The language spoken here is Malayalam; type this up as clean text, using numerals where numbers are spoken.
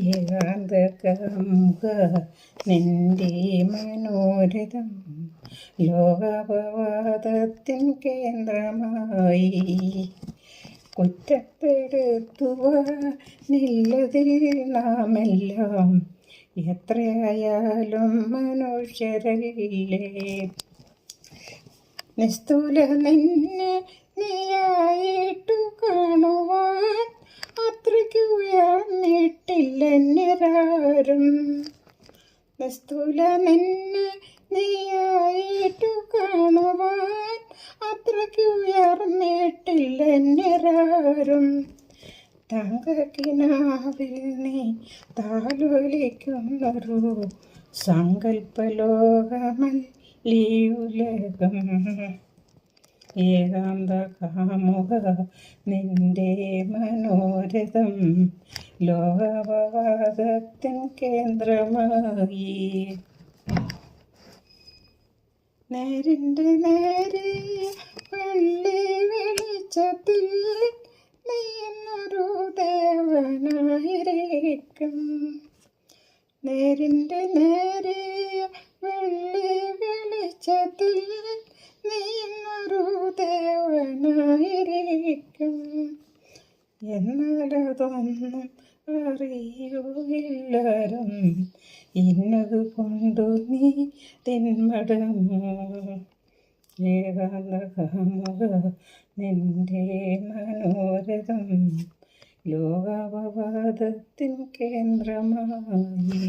ഏകാന്തകമുഖ നിന്റെ മനോരഥം ലോകാപവാദത്തിൻ കേന്ദ്രമായി കുറ്റപ്പെടുത്തുവാനില്ലതിൽ നാമെല്ലാം എത്രയായാലും മനുഷ്യരല്ലേ. നിസ്തുല നിന്നെ നീയായിട്ടു കാണുവാൻ അത്രയ്ക്ക് ഉയർന്നിട്ടില്ലെന്നിരാരും. നിസ്തുല നിന്നെ നീയായിട്ടു കാണുവാൻ അത്രയ്ക്ക് ഉയർന്നിട്ടില്ലെന്നിരാരും. തങ്കക്കിനാവിൽ നീ താലോലിക്കുന്നൊരു സങ്കല്പലോകമല്ലീയുലകം. ഏകാന്തകാമുക നിന്റെ മനോരഥം ലോകാപവാദത്തിൻ കേന്ദ്രമായി. നേരിൻ്റെ നേരെ വെള്ളി വെളിച്ചത്തിൽ നീ എന്നൊരു ദേവനായിരിക്കും. നേരിൻ്റെ നേരെ വെള്ളി വെളിച്ചത്തിൽ നീ എന്നൊരു ദേവനായിരിക്കും. എന്നാലതൊന്നും അറിയുകയില്ലാരും ഇന്നത് കൊണ്ടു നീ തിന്മടങ്ങും. ഏകാന്തകാമുക നിന്റെ മനോരഥം ലോകാപവാദത്തിൻ കേന്ദ്രമായി.